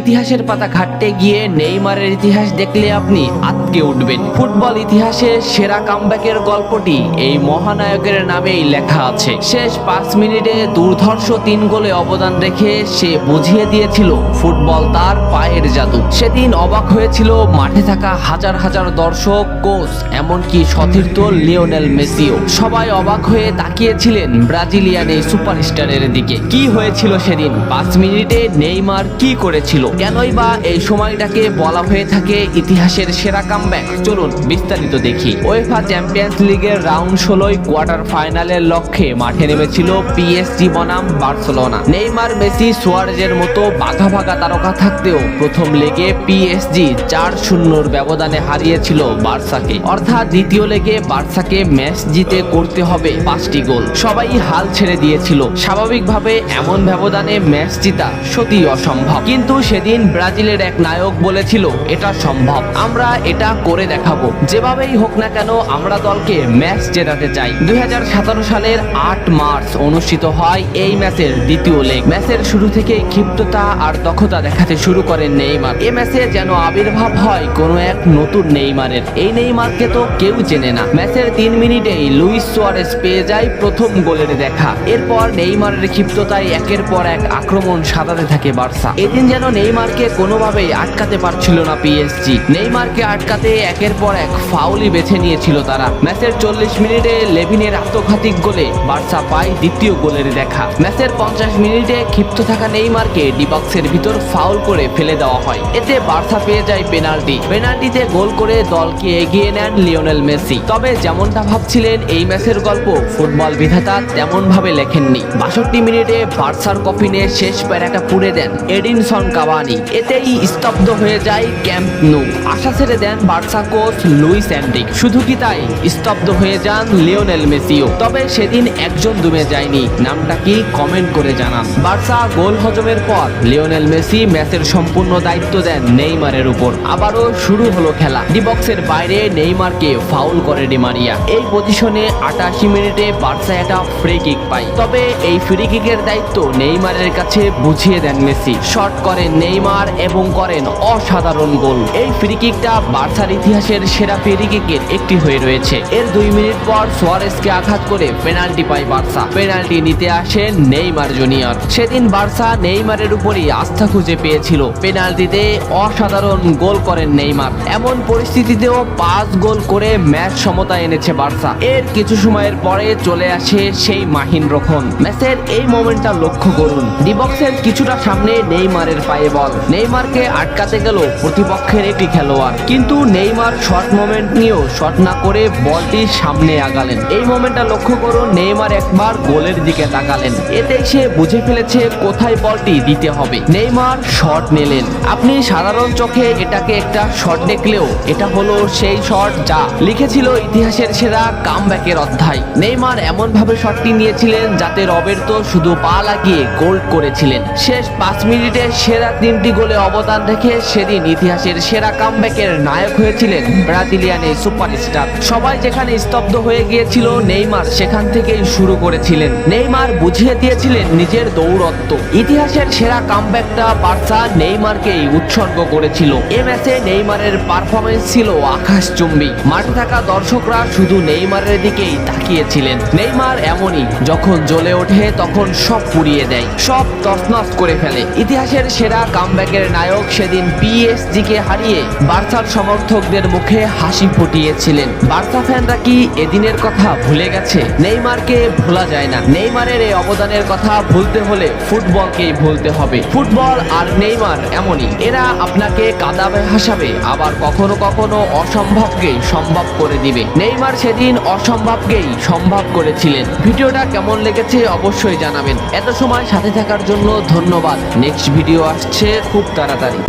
ইতিহাসের পাতা ঘাটতে গিয়ে নেইমারের ইতিহাস দেখলে আপনি আটকে উঠবেন। ফুটবল ইতিহাসে সেরা কামব্যাকের গল্পটি এই মহানায়কের নামেই লেখা আছে। শেষ 5 মিনিটে দুর্ধর্ষ 3 গোলে অবদান রেখে সে বুঝিয়ে দিয়েছিল ফুটবল তার পায়ের জাদু। সেদিন অবাক হয়েছিল মাঠে থাকা হাজার হাজার দর্শক, কোচ, এমনকি সতীর্থ লিওনেল মেসিও। সবাই অবাক হয়ে তাকিয়েছিলেন ব্রাজিলিয়ান এই সুপারস্টারের দিকে। কি হয়েছিল সেদিন? 5 মিনিটে নেইমার কি করেছিল? কেনই বা এই সময়টাকে বলা হয়ে থাকে ইতিহাসের সেরা কামব্যাক? চলুন বিস্তারিত দেখি। উয়েফা চ্যাম্পিয়ন্স লিগের রাউন্ড 16 কোয়ার্টার ফাইনালের লক্ষ্যে মাঠে নেমেছিল পিএসজি বনাম বার্সেলোনা। নেইমার, মেসি, সুয়ারেজের মতো বাঘা বাঘা তারকা থাকতেও প্রথম লেগে পিএসজি 4-0 ব্যবধানে হারিয়েছিল বার্সাকে। অর্থাৎ দ্বিতীয় লেগে বার্সাকে ম্যাচ জিতে করতে হবে 5টি গোল। সবাই হাল ছেড়ে দিয়েছিল। স্বাভাবিকভাবে এমন ব্যবধানে ম্যাচ জিতা সত্যি অসম্ভব, কিন্তু সেদিন ব্রাজিলের এক নায়ক বলেছিল এটা সম্ভব, আমরা এটা করে দেখাবো। যেভাবেই হোক না কেন আমরা দলকে ম্যাচ জেতাতে চাই। 2017 সালের 8 মার্চ অনুষ্ঠিত হয় এই ম্যাচের দ্বিতীয় লেগ। ম্যাচের শুরু থেকে ক্ষিপ্রতা আর দক্ষতা দেখাতে শুরু করেন নেইমার। এই ম্যাচে যেন আবির্ভাব হয় কোনো এক নতুন নেইমারের। এই নেইমারকে তো কেউ চেনে না। ম্যাচের 3 মিনিটেই লুইস সুয়ারেজ পেয়ে যায় প্রথম গোলের দেখা। এরপর নেইমারের ক্ষিপ্রতায় একের পর এক আক্রমণ সাজাতে থাকে বার্সা। এদিন যেন নেইমারকে কোনোভাবেই আটকাতে পারছিল না পিএসজি। নেইমারকে আটকাতে একের পর এক ফাউলই বেছে নিয়েছিল তারা। ম্যাচের 40 মিনিটে লেভিনের আত্মঘাতিক গোলে বার্সা পায় দ্বিতীয় গোলের দেখা। ম্যাচের 50 মিনিটে ক্ষিপ্ত থাকা নেইমারকে ডি বক্সের ভিতর ফাউল করে ফেলে দেওয়া হয়। এতে বার্সা পেয়ে যায় পেনাল্টি। পেনাল্টিতে গোল করে দলকে এগিয়ে নেন লিওনেল মেসি। তবে যেমনটা ভাবছিলেন এই ম্যাচের গল্প ফুটবল বিধাতা তেমন ভাবে লেখেননি। 62 মিনিটে বার্সার কফিনে শেষ প্যারাটা পুড়ে দেন এডিনসন কাভানি। এতেই স্তব্ধ হয়ে যায় ক্যাম্প নু। আশা ছেড়ে দেন বার্সা কোচ লুইস এনরিক। শুধু কি তাই, স্তব্ধ হয়ে যান লিওনেল মেসিও। তবে সেদিন একজন দমে যায়নি। নামটা কি কমেন্ট করে জানান। বার্সা গোল হজমের পর লিওনেল মেসি ম্যাচের সম্পূর্ণ দায়িত্ব দেন নেইমারের উপর। আবারও শুরু হলো খেলা। ডি বক্সের বাইরে নেইমারকে ফাউল করে ডি মারিয়া। এই পজিশনে 88 মিনিটে বার্সা একটা ফ্রি কিক পায়। তবে এই ফ্রি কিকের দায়িত্ব নেইমারের কাছে বুঝিয়ে দেন মেসি। শট করেন নেইমার এবং করেন অসাধারণ গোল। এই ফ্রি কিকটা বার্সার ইতিহাসের সেরা ফ্রি কিকের একটি হয়ে রয়েছে। এর 2 মিনিট পর সুয়ারেজকে আঘাত করে পেনাল্টি পায় বার্সা। পেনাল্টি নিতে আসেন নেইমার জুনিয়র। সেদিন বার্সা নেইমারের উপরই আস্থা খুঁজে পেয়েছিল। পেনাল্টিতে অসাধারণ গোল করেন নেইমার। এমন পরিস্থিতিতেও 5 গোল করে ম্যাচ সমতা এনেছে বার্সা। এর কিছু সময়ের পরে চলে আসে সেই মাহিন রক্ষণ। ম্যাচের এই মোমেন্টটা লক্ষ্য করুন। ডি বক্সের কিছুটা সামনে নেইমারের পায়ে বল। নেইমারকে আটকাতে গেল প্রতিপক্ষের একটি খেলোয়াড়, কিন্তু নেইমার শর্ট মোমেন্ট নিয়েও শট না করে বলটি সামনে আগালেন। এই মোমেন্টটা লক্ষ্য করুন। নেইমার একবার গোলের দিকে তাকালেন। এতে সে বুঝে ফেলেছে কোথায় বলটি দিতে হবে। নেইমার শট নিলেন। আপনি সাধারণ চোখে এটাকে একটা শট দেখলেও এটা হলো সেই শট যা লিখেছিল ইতিহাসের সেরা কামব্যাকের অধ্যায়। নেইমার এমন ভাবে শটটি নিয়েছিলেন যাতে রবের্তো শুধু পা লাগিয়ে গোল করেছিলেন। শেষ 5 মিনিটে সেরা 3টি গোলে অবদান রেখে সেদিন ইতিহাসের সেরা কামব্যাকের নায়ক হয়েছিলেন ব্রাজিলিয়ান এই সুপারস্টার। সবাই যেখানে স্তব্ধ হয়ে গিয়েছিল, নেইমার সেখান থেকেই শুরু করেছিলেন। নেইমার বুঝিয়ে দিয়েছিলেন নিজের দৌরত্ব। ইতিহাসের সেরা কামব্যাকটা বার্সা নেইমারকেই উৎসর্গ করেছিল। এ ম্যাচে নেইমারের পারফরমেন্স ছিল আকাশচুম্বী। মাঠে থাকা দর্শকরা শুধু নেইমারের দিকেই তাকিয়েছিলেন। নেইমার এমনই, যখন জ্বলে ওঠে তখন সব পুড়িয়ে দেয়, সব তছনছ করে ফেলে। ইতিহাসের সেরা কামব্যাকের নায়ক সেদিন পিএসজি কে হারিয়ে বার্সার সমর্থকদের মুখে হাসি ফুটিয়েছিলেন। বার্সা ফ্যানরা কি এদিনের কথা ভুলে গেছে? নেইমারকে ভোলা যায় না। নেইমারের এই অবদানের কথা ভুলতে হলে ফুটবলকেই ভুলতে হবে। ফুটবল আর নেইমার এমনই, এরা আপনাকে কাঁদাবে, হাসাবে, আবার কখনো কখনো অসম্ভবকেই সম্ভব করে দিবে। নেইমার সেদিন অসম্ভবকেই সম্ভব করেছিলেন। ভিডিওটা কেমন লেগেছে অবশ্যই জানাবেন। এত সময় সাথে থাকার জন্য ধন্যবাদ। নেক্সট ভিডিও আসছে খুব তাড়াতাড়ি।